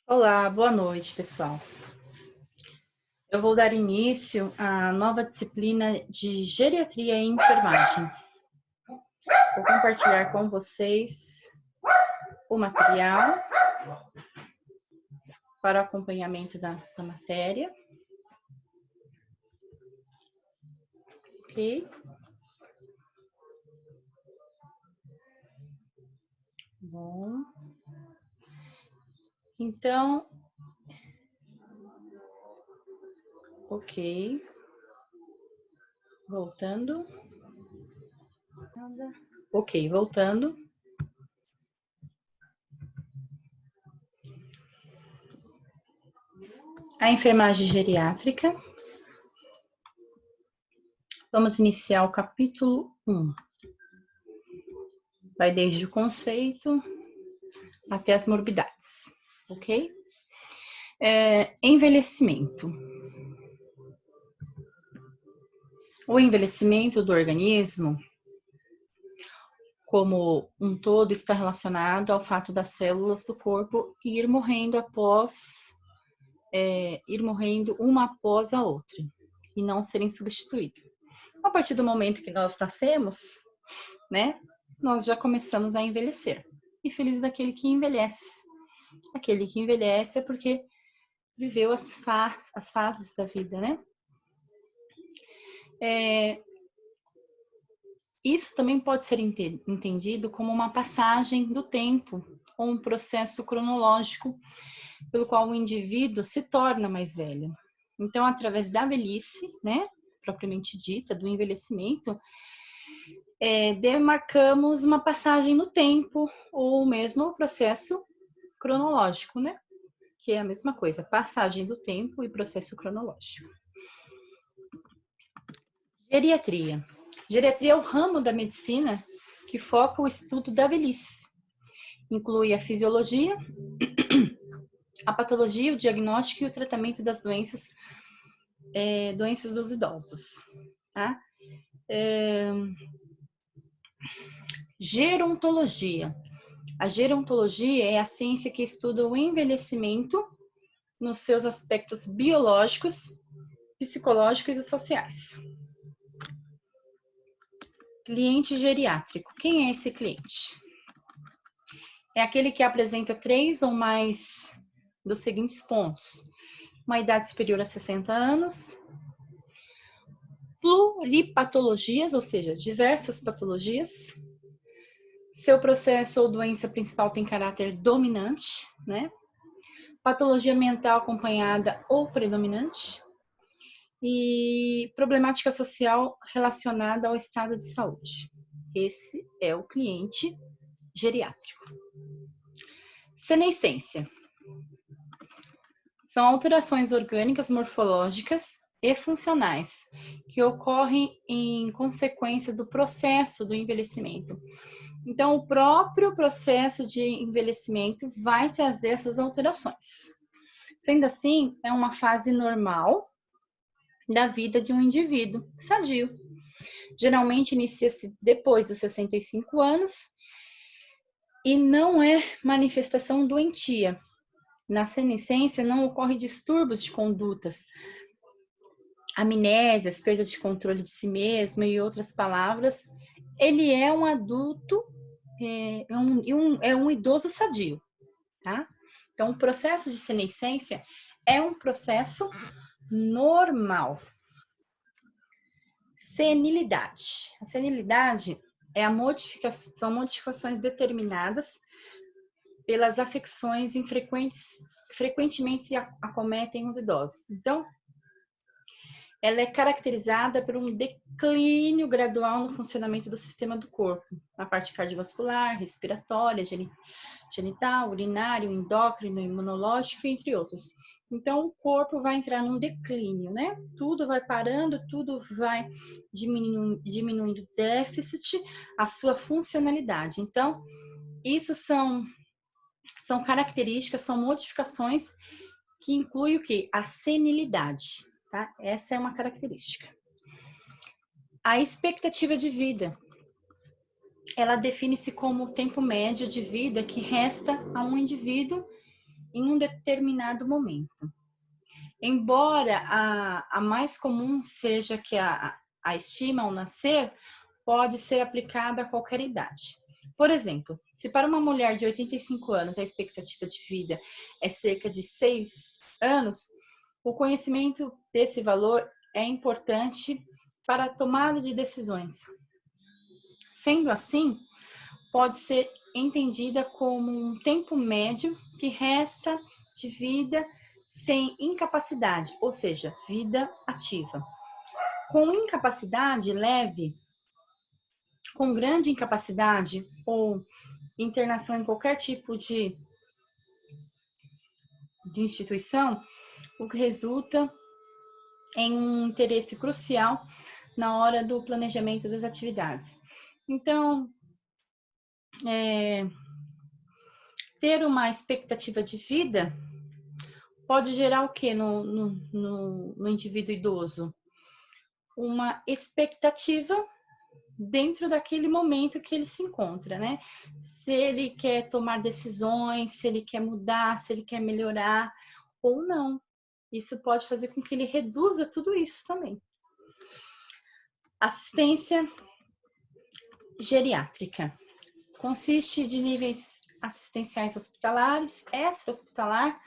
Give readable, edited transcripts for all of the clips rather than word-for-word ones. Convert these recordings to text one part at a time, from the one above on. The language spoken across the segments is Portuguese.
Olá, boa noite, pessoal. Eu vou dar início à nova disciplina de Geriatria e Enfermagem. Vou compartilhar com vocês o material para o acompanhamento da matéria. Ok? Bom. Então, ok. Voltando. Ok, voltando. A enfermagem geriátrica. Vamos iniciar o capítulo 1. Vai desde o conceito até as morbidades, ok? Envelhecimento. O envelhecimento do organismo, como um todo, está relacionado ao fato das células do corpo ir morrendo uma após a outra e não serem substituídas. A partir do momento que nós nascemos, né, nós já começamos a envelhecer. E feliz daquele que envelhece. Aquele que envelhece é porque viveu as fases da vida, né? Isso também pode ser entendido como uma passagem do tempo ou um processo cronológico pelo qual o indivíduo se torna mais velho. Então, através da velhice, né, propriamente dita, do envelhecimento, demarcamos uma passagem no tempo ou mesmo o processo cronológico, né, que é a mesma coisa, passagem do tempo e processo cronológico. Geriatria. Geriatria é o ramo da medicina que foca o estudo da velhice. Inclui a fisiologia, a patologia, o diagnóstico e o tratamento das doenças dos idosos. Tá? Gerontologia. A gerontologia é a ciência que estuda o envelhecimento nos seus aspectos biológicos, psicológicos e sociais. Cliente geriátrico. Quem é esse cliente? É aquele que apresenta 3 ou mais dos seguintes pontos: uma idade superior a 60 anos, pluripatologias, ou seja, diversas patologias, seu processo ou doença principal tem caráter dominante, né? Patologia mental acompanhada ou predominante, e problemática social relacionada ao estado de saúde. Esse é o cliente geriátrico. Senescência. São alterações orgânicas, morfológicas e funcionais que ocorrem em consequência do processo do envelhecimento. Então, o próprio processo de envelhecimento vai trazer essas alterações. Sendo assim, é uma fase normal da vida de um indivíduo sadio. Geralmente inicia-se depois dos 65 anos e não é manifestação doentia. Na senescência não ocorre distúrbios de condutas, amnésias, perda de controle de si mesmo e outras palavras. Ele é um adulto, é um idoso sadio, tá? Então, o processo de senescência é um processo normal. Senilidade. A senilidade são modificações determinadas pelas afecções frequentemente acometem os idosos. Então, ela é caracterizada por um declínio gradual no funcionamento do sistema do corpo, na parte cardiovascular, respiratória, genital, urinário, endócrino, imunológico, entre outros. Então, o corpo vai entrar num declínio, né? Tudo vai parando, tudo vai diminuindo o déficit, a sua funcionalidade. Então, isso são características, são modificações que incluem o quê? A senilidade, tá? Essa é uma característica. A expectativa de vida. Ela define-se como o tempo médio de vida que resta a um indivíduo em um determinado momento. Embora a mais comum seja que a estima ao nascer pode ser aplicada a qualquer idade. Por exemplo, se para uma mulher de 85 anos a expectativa de vida é cerca de 6 anos, o conhecimento desse valor é importante para a tomada de decisões. Sendo assim, pode ser entendida como um tempo médio que resta de vida sem incapacidade, ou seja, vida ativa. Com incapacidade leve, com grande incapacidade ou internação em qualquer tipo de instituição, o que resulta em um interesse crucial na hora do planejamento das atividades. Então, ter uma expectativa de vida pode gerar o que no indivíduo idoso? Uma expectativa dentro daquele momento que ele se encontra, né? Se ele quer tomar decisões, se ele quer mudar, se ele quer melhorar ou não. Isso pode fazer com que ele reduza tudo isso também. Assistência geriátrica. Consiste de níveis assistenciais hospitalares, extra-hospitalar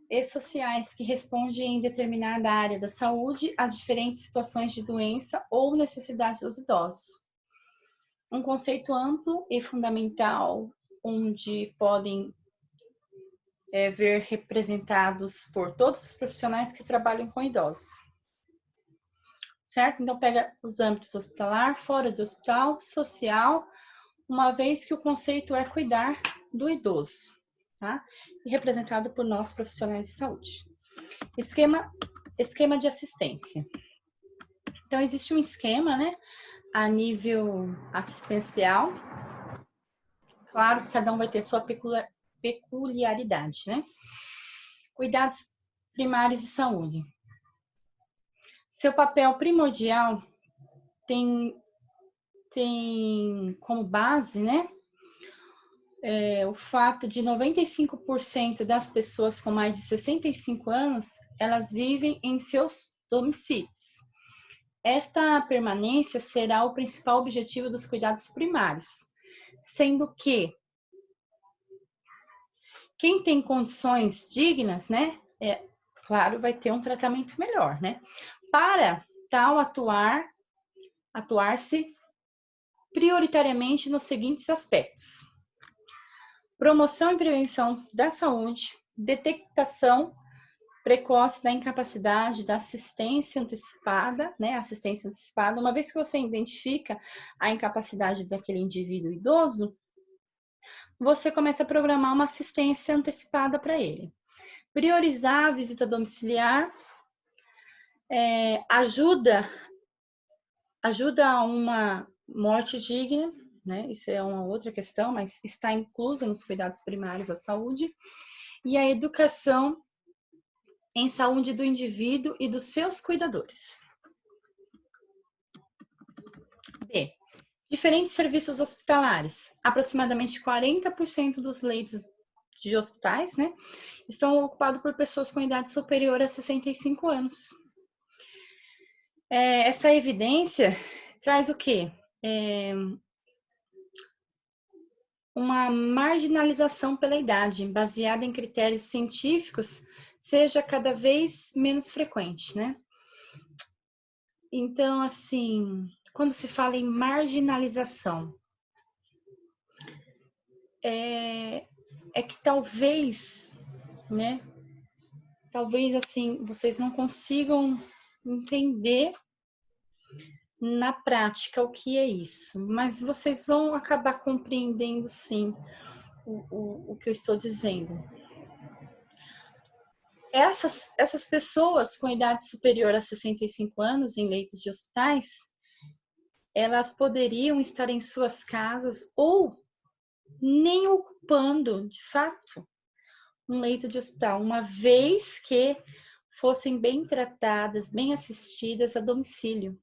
e sociais que respondem em determinada área da saúde às diferentes situações de doença ou necessidades dos idosos. Um conceito amplo e fundamental, onde podem ver representados por todos os profissionais que trabalham com idosos. Certo? Então, pega os âmbitos hospitalar, fora de hospital, social, uma vez que o conceito é cuidar do idoso, tá? E representado por nós, profissionais de saúde. Esquema de assistência. Então, existe um esquema, né, a nível assistencial. Claro que cada um vai ter sua peculiaridade, né? Cuidados primários de saúde. Seu papel primordial tem como base, né, o fato de 95% das pessoas com mais de 65 anos, elas vivem em seus domicílios. Esta permanência será o principal objetivo dos cuidados primários, sendo que quem tem condições dignas, né, claro, vai ter um tratamento melhor, né? Para tal atuar-se prioritariamente nos seguintes aspectos: promoção e prevenção da saúde, detectação precoce da incapacidade, da assistência antecipada, né? Assistência antecipada, uma vez que você identifica a incapacidade daquele indivíduo idoso, você começa a programar uma assistência antecipada para ele. Priorizar a visita domiciliar, ajuda a uma morte digna, né? Isso é uma outra questão, mas está inclusa nos cuidados primários da saúde. E a educação em saúde do indivíduo e dos seus cuidadores. B. Diferentes serviços hospitalares. Aproximadamente 40% dos leitos de hospitais, né, estão ocupados por pessoas com idade superior a 65 anos. Essa evidência traz o quê? Uma marginalização pela idade, baseada em critérios científicos, seja cada vez menos frequente, né? Então, assim, quando se fala em marginalização, é que talvez, né? Talvez, assim, vocês não consigam entender na prática o que é isso, mas vocês vão acabar compreendendo, sim, o que eu estou dizendo. Essas pessoas com idade superior a 65 anos em leitos de hospitais, elas poderiam estar em suas casas ou nem ocupando, de fato, um leito de hospital, uma vez que fossem bem tratadas, bem assistidas a domicílio.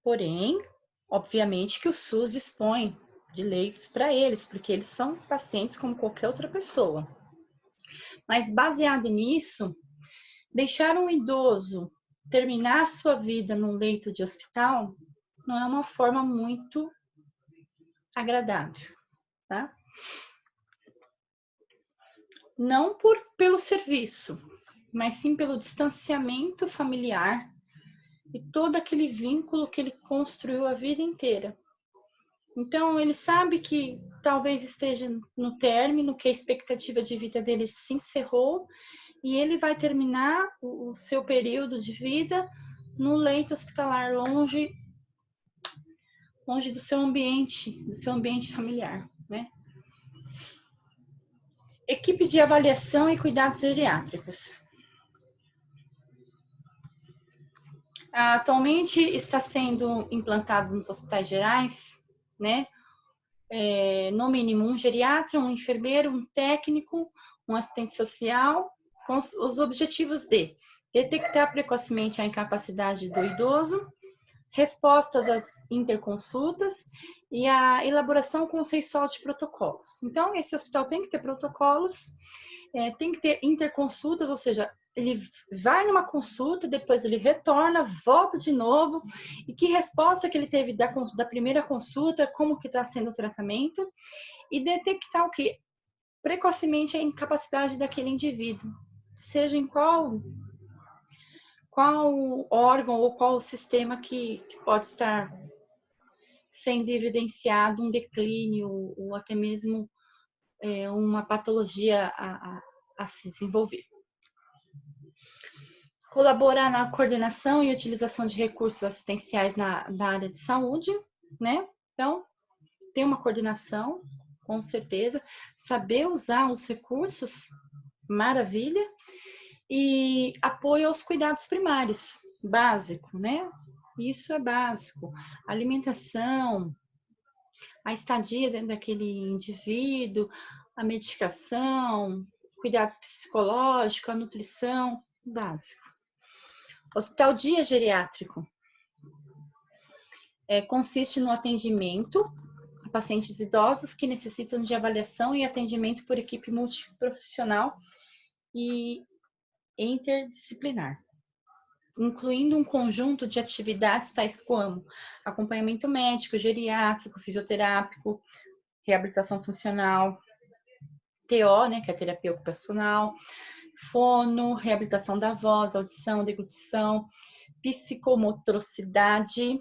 Porém, obviamente que o SUS dispõe de leitos para eles, porque eles são pacientes como qualquer outra pessoa. Mas baseado nisso, deixar um idoso terminar sua vida num leito de hospital não é uma forma muito agradável, tá? Não pelo serviço, mas sim pelo distanciamento familiar e todo aquele vínculo que ele construiu a vida inteira. Então, ele sabe que talvez esteja no término, que a expectativa de vida dele se encerrou e ele vai terminar o seu período de vida no leito hospitalar, longe do seu ambiente familiar, né? Equipe de avaliação e cuidados geriátricos. Atualmente está sendo implantado nos hospitais gerais, né? No mínimo um geriatra, um enfermeiro, um técnico, um assistente social, com os objetivos de detectar precocemente a incapacidade do idoso, respostas às interconsultas e a elaboração consensual de protocolos. Então, esse hospital tem que ter protocolos, tem que ter interconsultas, ou seja, ele vai numa consulta, depois ele retorna, volta de novo, e que resposta que ele teve da primeira consulta, como que está sendo o tratamento, e detectar o que? Precocemente a incapacidade daquele indivíduo, seja em qual órgão ou qual sistema que pode estar sendo evidenciado um declínio ou até mesmo uma patologia a se desenvolver. Colaborar na coordenação e utilização de recursos assistenciais na área de saúde, né? Então, tem uma coordenação, com certeza. Saber usar os recursos, maravilha. E apoio aos cuidados primários, básico, né? Isso é básico. Alimentação, a estadia dentro daquele indivíduo, a medicação, cuidados psicológicos, a nutrição, básico. Hospital Dia Geriátrico consiste no atendimento a pacientes idosos que necessitam de avaliação e atendimento por equipe multiprofissional e interdisciplinar, incluindo um conjunto de atividades tais como acompanhamento médico, geriátrico, fisioterápico, reabilitação funcional, TO, né, que é a terapia ocupacional, fono, reabilitação da voz, audição, deglutição, psicomotricidade,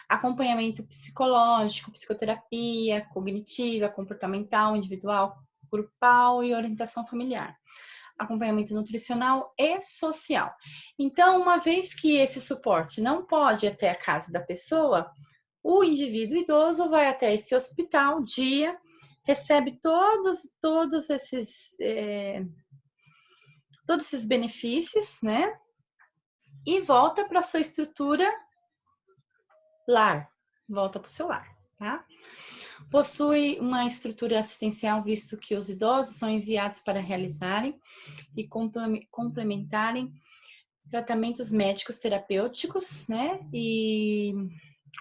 acompanhamento psicológico, psicoterapia, cognitiva, comportamental, individual, grupal e orientação familiar. Acompanhamento nutricional e social. Então, uma vez que esse suporte não pode ir até a casa da pessoa, o indivíduo idoso vai até esse hospital dia, recebe todos esses benefícios, né? E volta para sua estrutura lar, volta para o seu lar, tá? Possui uma estrutura assistencial, visto que os idosos são enviados para realizarem e complementarem tratamentos médicos terapêuticos, né? E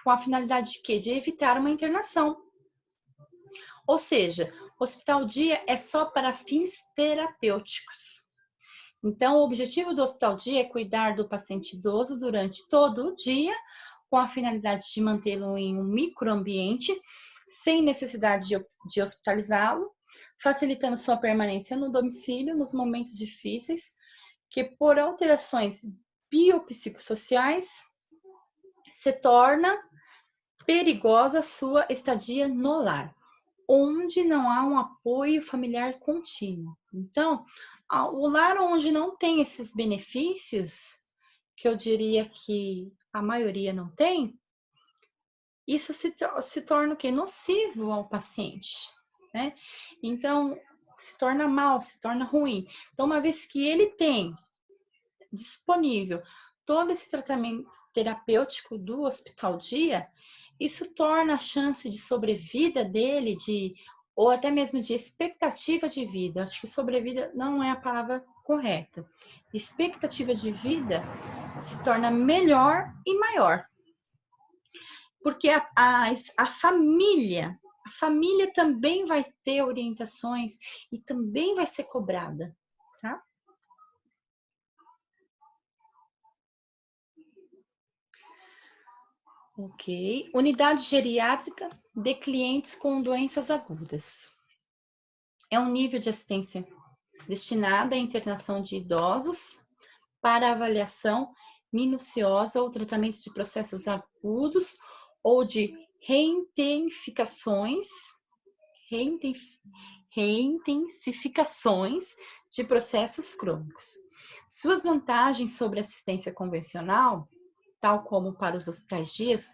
com a finalidade de quê? De evitar uma internação. Ou seja, o hospital dia é só para fins terapêuticos. Então, o objetivo do hospital dia é cuidar do paciente idoso durante todo o dia, com a finalidade de mantê-lo em um microambiente, sem necessidade de hospitalizá-lo, facilitando sua permanência no domicílio nos momentos difíceis, que por alterações biopsicossociais se torna perigosa sua estadia no lar, onde não há um apoio familiar contínuo. Então, o lar onde não tem esses benefícios, que eu diria que a maioria não tem, isso se torna o quê? Nocivo ao paciente, né? Então, se torna mal, se torna ruim. Então, uma vez que ele tem disponível todo esse tratamento terapêutico do hospital dia, isso torna a chance de sobrevida dele, ou até mesmo de expectativa de vida. Acho que sobrevida não é a palavra correta. Expectativa de vida se torna melhor e maior. porque a família também vai ter orientações e também vai ser cobrada, tá? Ok. Unidade geriátrica de clientes com doenças agudas. É um nível de assistência destinada à internação de idosos para avaliação minuciosa ou tratamento de processos agudos ou de reintensificações de processos crônicos. Suas vantagens sobre assistência convencional, tal como para os hospitais dias,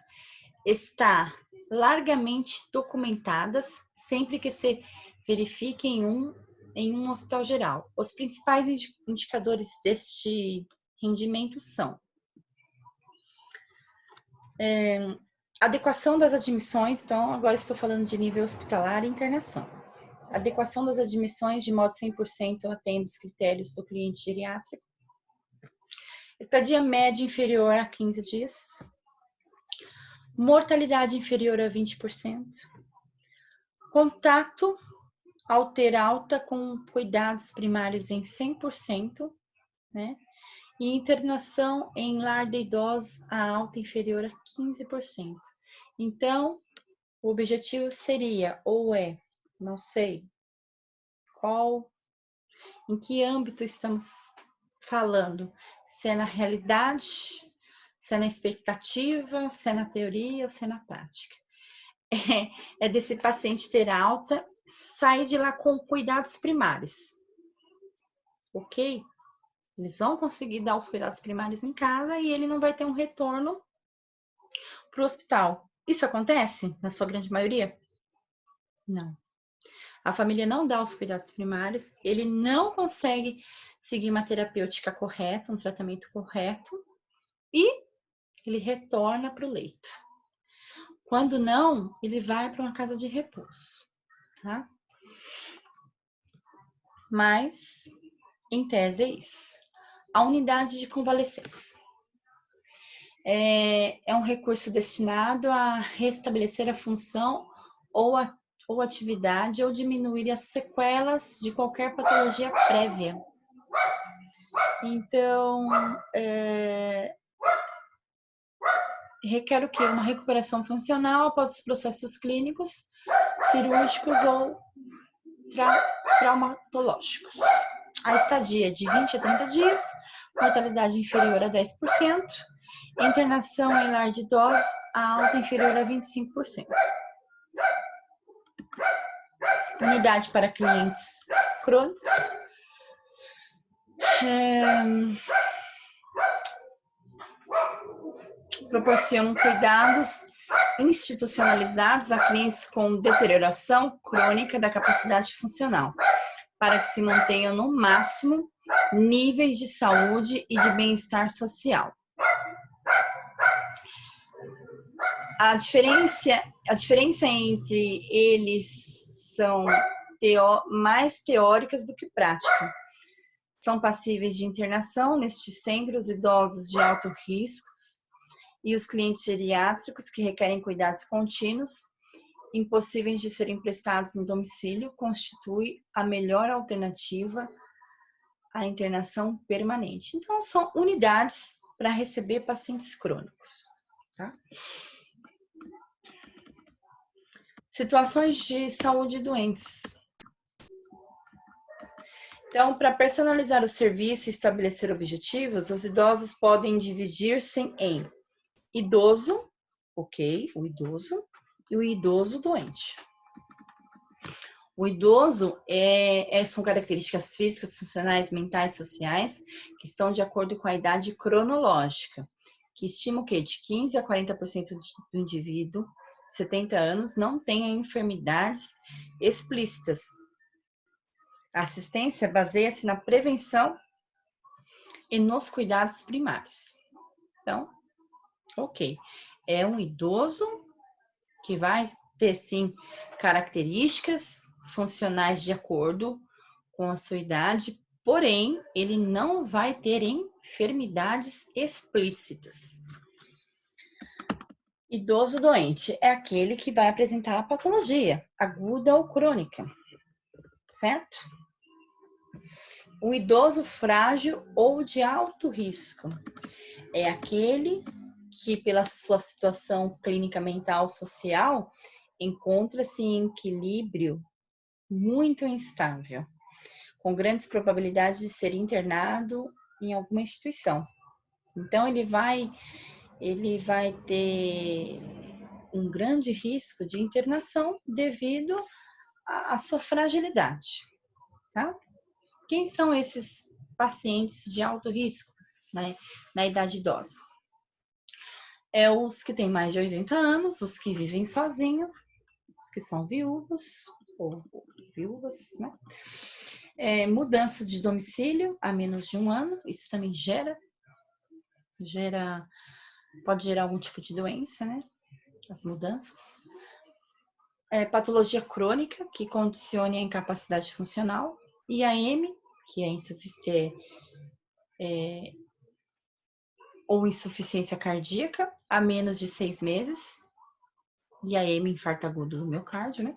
está largamente documentadas sempre que se verifique em um hospital geral. Os principais indicadores deste rendimento são adequação das admissões, então agora estou falando de nível hospitalar e internação. Adequação das admissões de modo 100% atende os critérios do cliente geriátrico. Estadia média inferior a 15 dias. Mortalidade inferior a 20%. Contato ao ter alta com cuidados primários em 100%, né? E internação em lar de idosos a alta inferior a 15%. Então, o objetivo seria, ou não sei, em que âmbito estamos falando, se é na realidade, se é na expectativa, se é na teoria ou se é na prática. É desse paciente ter alta, sair de lá com cuidados primários, ok? Eles vão conseguir dar os cuidados primários em casa e ele não vai ter um retorno para o hospital. Isso acontece na sua grande maioria? Não. A família não dá os cuidados primários, ele não consegue seguir uma terapêutica correta, um tratamento correto, e ele retorna para o leito. Quando não, ele vai para uma casa de repouso, tá? Mas, em tese, é isso. A unidade de convalescência é um recurso destinado a restabelecer a função ou atividade ou diminuir as sequelas de qualquer patologia prévia. Então, requer o quê? Uma recuperação funcional após os processos clínicos, cirúrgicos ou traumatológicos. A estadia de 20 a 30 dias, mortalidade inferior a 10%, internação em lar de idosos, a alta inferior a 25%. Unidade para clientes crônicos. Proporcionam cuidados institucionalizados a clientes com deterioração crônica da capacidade funcional, para que se mantenham no máximo níveis de saúde e de bem-estar social. A diferença entre eles são mais teóricas do que práticas. São passíveis de internação nestes centros idosos de alto risco e os clientes geriátricos que requerem cuidados contínuos, impossíveis de serem prestados no domicílio, constitui a melhor alternativa à internação permanente. Então, são unidades para receber pacientes crônicos, tá? Situações de saúde doentes. Então, para personalizar o serviço e estabelecer objetivos, os idosos podem dividir-se em idoso, ok, o idoso, e o idoso doente. O idoso são características físicas, funcionais, mentais, sociais, que estão de acordo com a idade cronológica, que estima o quê? De 15% a 40% do indivíduo, 70 anos, não tenha enfermidades explícitas. A assistência baseia-se na prevenção e nos cuidados primários. Então, ok, é um idoso que vai ter, sim, características funcionais de acordo com a sua idade, porém, ele não vai ter enfermidades explícitas. Idoso doente é aquele que vai apresentar a patologia, aguda ou crônica, certo? O idoso frágil ou de alto risco é aquele que, pela sua situação clínica mental social, encontra-se em equilíbrio muito instável, com grandes probabilidades de ser internado em alguma instituição. Então, ele vai ter um grande risco de internação devido à sua fragilidade, tá? Quem são esses pacientes de alto risco, né, na idade idosa? É os que têm mais de 80 anos, os que vivem sozinhos, os que são viúvos ou viúvas, né? Mudança de domicílio há menos de um ano, isso também pode gerar algum tipo de doença, né? As mudanças. Patologia crônica, que condicione a incapacidade funcional. IAM, que é ou insuficiência cardíaca, há menos de 6 meses. IAM, infarto agudo do miocárdio, né?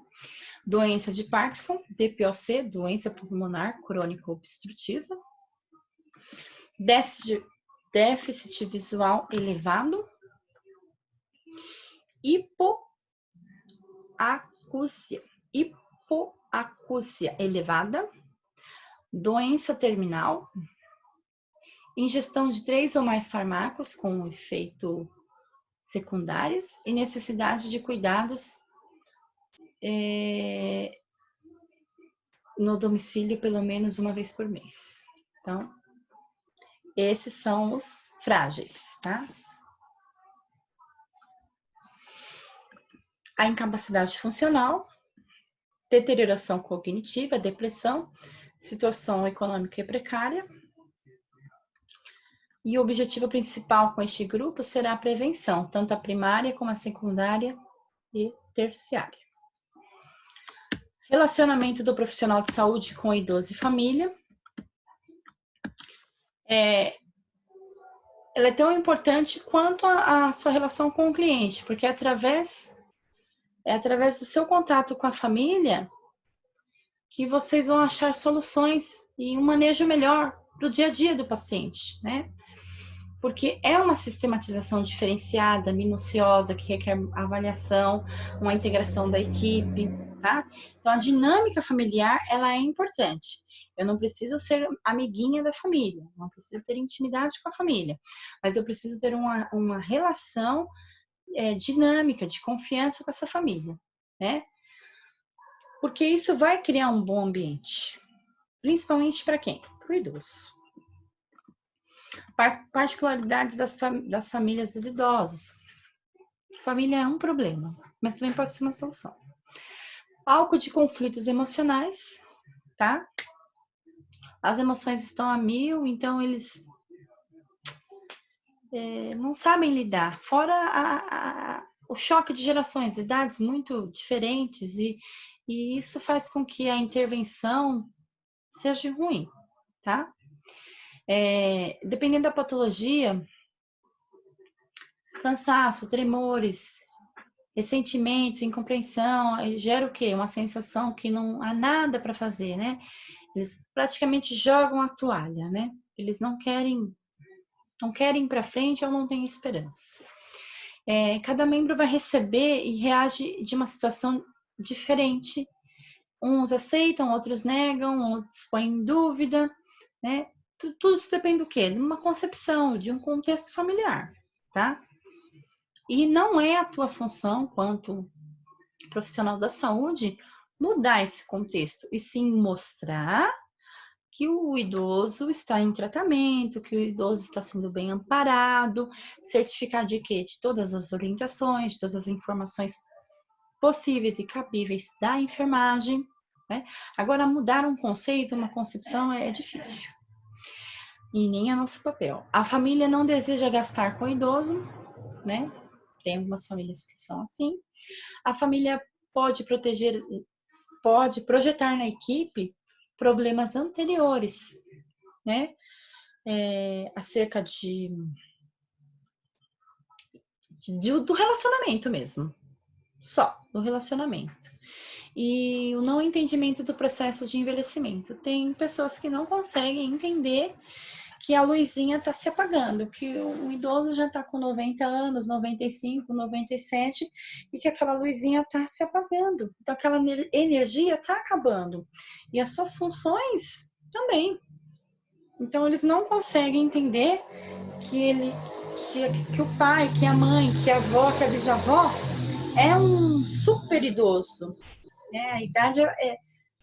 Doença de Parkinson, DPOC, doença pulmonar crônica obstrutiva. Déficit visual elevado. Hipoacúsia elevada. Doença terminal. Ingestão de 3 ou mais fármacos com efeito secundários e necessidade de cuidados no domicílio pelo menos uma vez por mês. Então, esses são os frágeis, tá? A incapacidade funcional, deterioração cognitiva, depressão, situação econômica precária. E o objetivo principal com este grupo será a prevenção, tanto a primária como a secundária e terciária. Relacionamento do profissional de saúde com idoso e família. Ela é tão importante quanto a sua relação com o cliente, porque é através do seu contato com a família que vocês vão achar soluções e um manejo melhor para o dia a dia do paciente, né? Porque é uma sistematização diferenciada, minuciosa, que requer avaliação, uma integração da equipe, tá? Então, a dinâmica familiar, ela é importante. Eu não preciso ser amiguinha da família, não preciso ter intimidade com a família, mas eu preciso ter uma relação dinâmica, de confiança com essa família, né? Porque isso vai criar um bom ambiente, principalmente para quem? Para o idoso. Particularidades das famílias dos idosos. Família é um problema, mas também pode ser uma solução. Palco de conflitos emocionais, tá? As emoções estão a mil, então eles não sabem lidar. Fora o choque de gerações, idades muito diferentes, e isso faz com que a intervenção seja ruim, tá? Dependendo da patologia, cansaço, tremores, ressentimentos, incompreensão, gera o quê? Uma sensação que não há nada para fazer, né? Eles praticamente jogam a toalha, né? Eles não querem ir para frente ou não têm esperança. Cada membro vai receber e reage de uma situação diferente. Uns aceitam, outros negam, outros põem em dúvida, né? Tudo isso depende do quê? De uma concepção, de um contexto familiar, tá? E não é a tua função, quanto profissional da saúde, mudar esse contexto, e sim mostrar que o idoso está em tratamento, que o idoso está sendo bem amparado, certificar de quê? De todas as orientações, de todas as informações possíveis e cabíveis da enfermagem, né? Agora, mudar um conceito, uma concepção é difícil. E nem é nosso papel. A família não deseja gastar com o idoso, né? Tem algumas famílias que são assim. A família pode projetar na equipe problemas anteriores, né? Acerca de do relacionamento mesmo. Só do relacionamento. E o não entendimento do processo de envelhecimento. Tem pessoas que não conseguem entender que a luzinha está se apagando, que o idoso já está com 90 anos, 95, 97, e que aquela luzinha está se apagando. Então, aquela energia está acabando. E as suas funções também. Então, eles não conseguem entender que o pai, que a mãe, que a avó, que a bisavó é um super idoso. A idade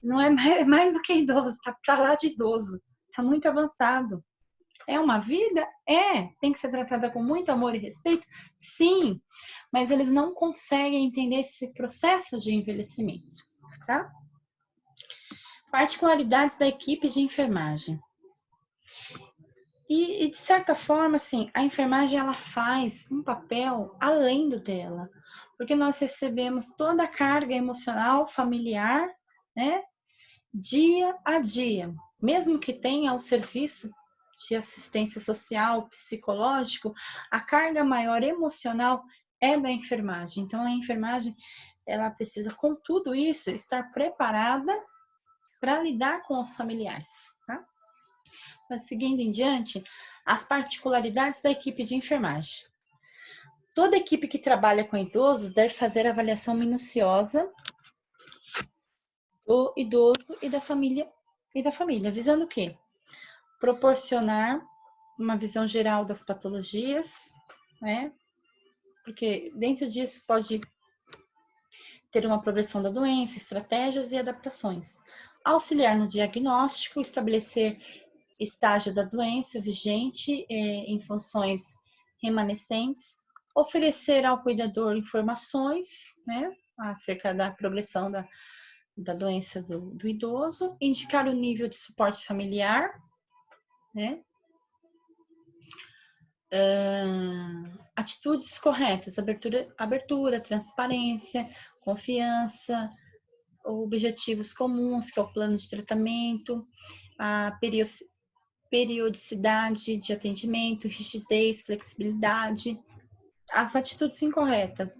não é mais do que idoso, está para lá de idoso, está muito avançado. É uma vida? Tem que ser tratada com muito amor e respeito? Sim, mas eles não conseguem entender esse processo de envelhecimento, tá? Particularidades da equipe de enfermagem. E de certa forma, assim, a enfermagem ela faz um papel além do dela, porque nós recebemos toda a carga emocional, familiar, né, dia a dia, mesmo que tenha o serviço de assistência social, psicológico, a carga maior emocional é da enfermagem. Então, a enfermagem, ela precisa, com tudo isso, estar preparada para lidar com os familiares, tá? Mas, seguindo em diante, as particularidades da equipe de enfermagem. Toda equipe que trabalha com idosos deve fazer avaliação minuciosa do idoso e da família, visando o quê? Proporcionar uma visão geral das patologias, né? Porque dentro disso pode ter uma progressão da doença, estratégias e adaptações. Auxiliar no diagnóstico, estabelecer estágio da doença vigente em funções remanescentes, oferecer ao cuidador informações, né, acerca da progressão da doença do idoso, indicar o nível de suporte familiar, né, atitudes corretas, abertura, transparência, confiança, objetivos comuns, que é o plano de tratamento, a periodicidade de atendimento, rigidez, flexibilidade, as atitudes incorretas,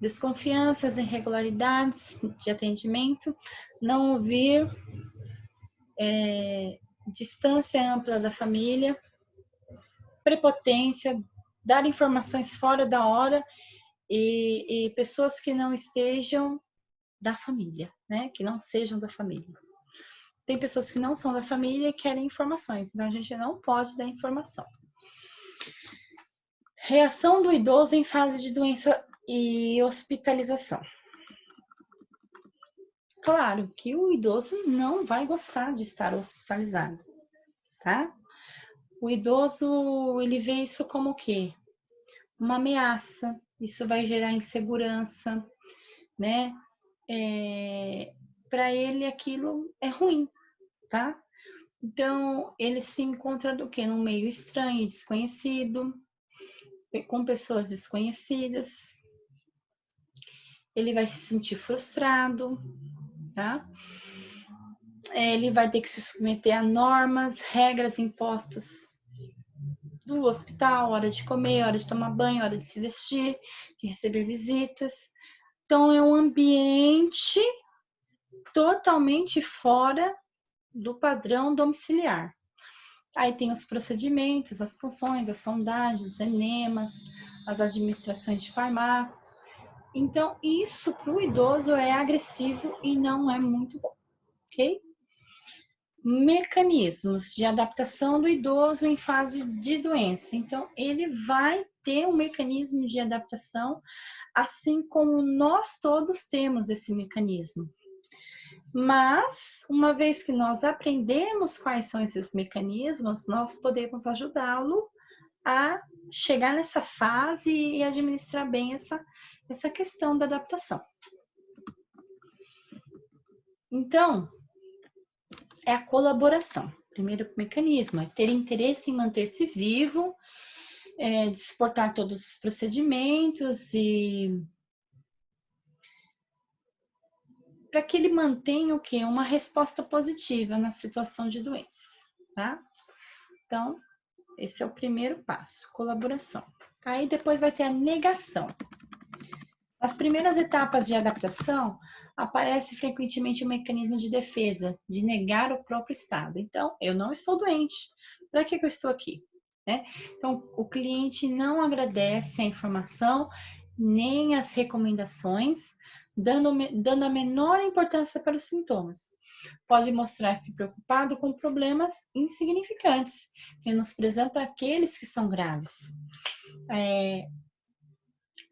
desconfianças, irregularidades de atendimento, não ouvir, distância ampla da família, prepotência, dar informações fora da hora e pessoas que não estejam da família, né? Que não sejam da família. Tem pessoas que não são da família e querem informações, então a gente não pode dar informação. Reação do idoso em fase de doença e hospitalização. Claro que o idoso não vai gostar de estar hospitalizado, tá? O idoso, ele vê isso como o quê? Uma ameaça, isso vai gerar insegurança, né? Para ele aquilo é ruim, tá? Então, ele se encontra do quê? Num meio estranho, desconhecido, com pessoas desconhecidas. Ele vai se sentir frustrado, tá? Ele vai ter que se submeter a normas, regras impostas do hospital, hora de comer, hora de tomar banho, hora de se vestir, de receber visitas. Então, é um ambiente totalmente fora do padrão domiciliar. Aí tem os procedimentos, as funções, as sondagens, os enemas, as administrações de fármacos. Então, isso para o idoso é agressivo e não é muito bom, ok? Mecanismos de adaptação do idoso em fase de doença. Então, ele vai ter um mecanismo de adaptação, assim como nós todos temos esse mecanismo. Mas, uma vez que nós aprendemos quais são esses mecanismos, nós podemos ajudá-lo a chegar nessa fase e administrar bem essa questão da adaptação. Então, é a colaboração. Primeiro mecanismo é ter interesse em manter-se vivo, de suportar todos os procedimentos e para que ele mantenha o quê? Uma resposta positiva na situação de doença, tá? Então, esse é o primeiro passo, colaboração. Aí depois vai ter a negação. Nas primeiras etapas de adaptação, aparece frequentemente o mecanismo de defesa, de negar o próprio estado. Então, eu não estou doente. Para que eu estou aqui? Né? Então, o cliente não agradece a informação nem as recomendações, dando a menor importância para os sintomas. Pode mostrar-se preocupado com problemas insignificantes, menosprezando aqueles que são graves.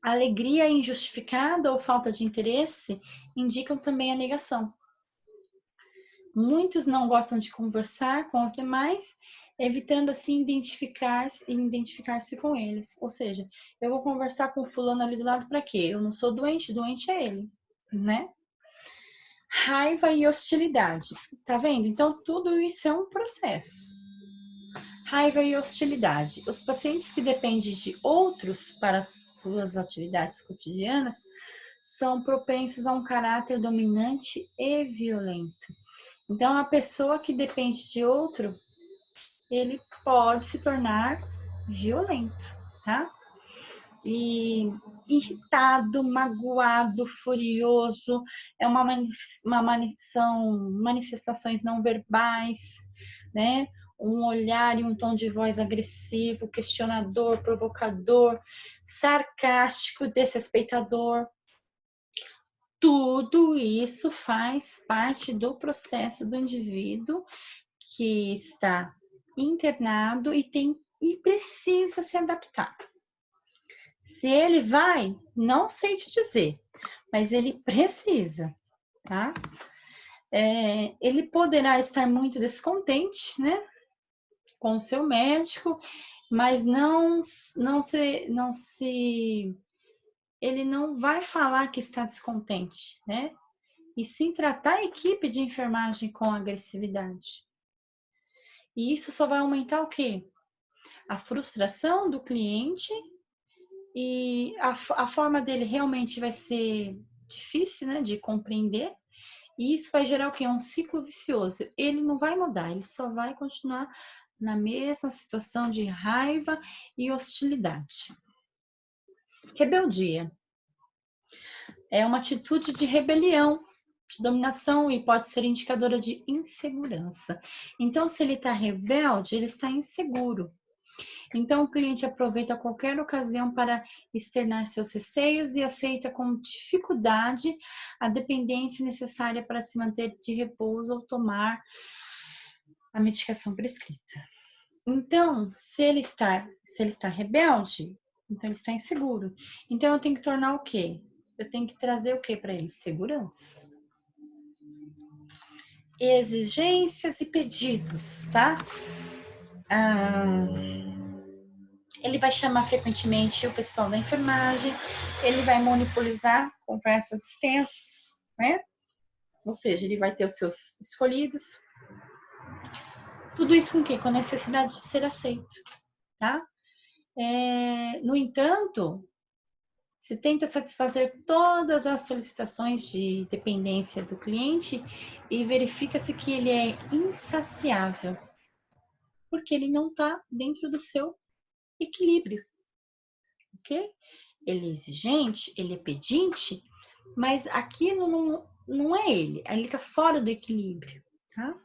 Alegria injustificada ou falta de interesse indicam também a negação. Muitos não gostam de conversar com os demais, evitando assim identificar-se com eles. Ou seja, eu vou conversar com o fulano ali do lado para quê? Eu não sou doente, doente é ele, né? Raiva e hostilidade. Tá vendo? Então, tudo isso é um processo. Raiva e hostilidade. Os pacientes que dependem de outros para suas atividades cotidianas são propensos a um caráter dominante e violento. Então, a pessoa que depende de outro, ele pode se tornar violento, tá? E irritado, magoado, furioso, é são manifestações não verbais, né? Um olhar e um tom de voz agressivo, questionador, provocador, sarcástico, desrespeitador. Tudo isso faz parte do processo do indivíduo que está internado e precisa se adaptar. Se ele vai, não sei te dizer, mas ele precisa, tá? Ele poderá estar muito descontente, né, com o seu médico, mas ele não vai falar que está descontente, né? E sim tratar a equipe de enfermagem com agressividade. E isso só vai aumentar o quê? A frustração do cliente e a forma dele realmente vai ser difícil, né, de compreender. E isso vai gerar o quê? Um ciclo vicioso. Ele não vai mudar, ele só vai continuar na mesma situação de raiva e hostilidade. Rebeldia. É uma atitude de rebelião, de dominação e pode ser indicadora de insegurança. Então, se ele está rebelde, ele está inseguro. Então, o cliente aproveita qualquer ocasião para externar seus receios e aceita com dificuldade a dependência necessária para se manter de repouso ou tomar a medicação prescrita. Então, se ele está rebelde, então ele está inseguro. Então, eu tenho que tornar o quê? Eu tenho que trazer o quê para ele? Segurança. Exigências e pedidos, tá? Ele vai chamar frequentemente o pessoal da enfermagem, ele vai monopolizar conversas extensas, né? Ou seja, ele vai ter os seus escolhidos. Tudo isso com o quê? Com a necessidade de ser aceito, tá? No entanto, se tenta satisfazer todas as solicitações de dependência do cliente e verifica-se que ele é insaciável, porque ele não está dentro do seu equilíbrio, ok? Ele é exigente, ele é pedinte, mas aquilo não é ele está fora do equilíbrio, tá?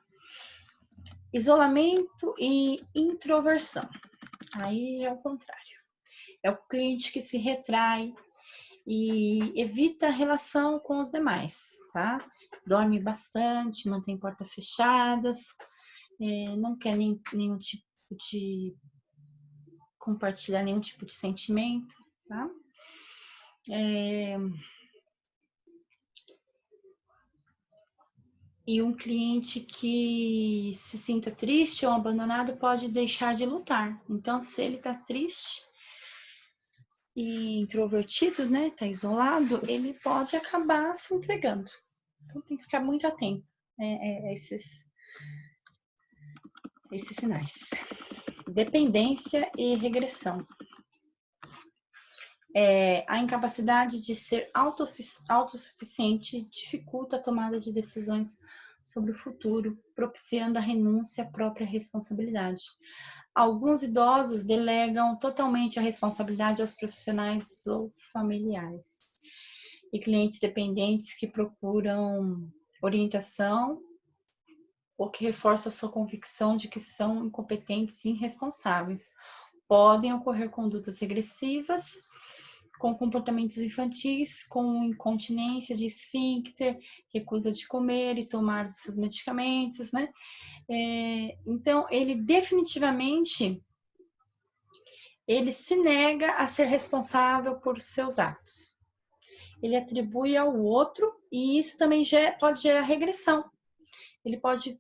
Isolamento e introversão. Aí é o contrário. É o cliente que se retrai e evita a relação com os demais, tá? Dorme bastante, mantém portas fechadas, não quer nenhum tipo de compartilhar nenhum tipo de sentimento, tá? E um cliente que se sinta triste ou abandonado pode deixar de lutar. Então, se ele tá triste e introvertido, né, tá isolado, ele pode acabar se entregando. Então, tem que ficar muito atento a esses sinais. Dependência e regressão. A incapacidade de ser autossuficiente dificulta a tomada de decisões sobre o futuro, propiciando a renúncia à própria responsabilidade. Alguns idosos delegam totalmente a responsabilidade aos profissionais ou familiares. E clientes dependentes que procuram orientação ou que reforçam a sua convicção de que são incompetentes e irresponsáveis. Podem ocorrer condutas regressivas, com comportamentos infantis, com incontinência de esfíncter, recusa de comer e tomar seus medicamentos, né? Então, ele definitivamente, ele se nega a ser responsável por seus atos. Ele atribui ao outro e isso também pode gerar regressão. Ele pode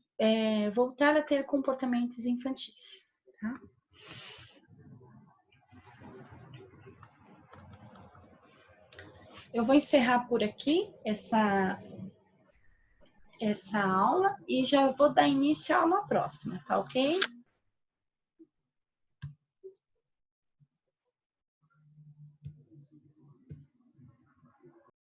voltar a ter comportamentos infantis, tá? Eu vou encerrar por aqui essa aula e já vou dar início a uma próxima, tá ok?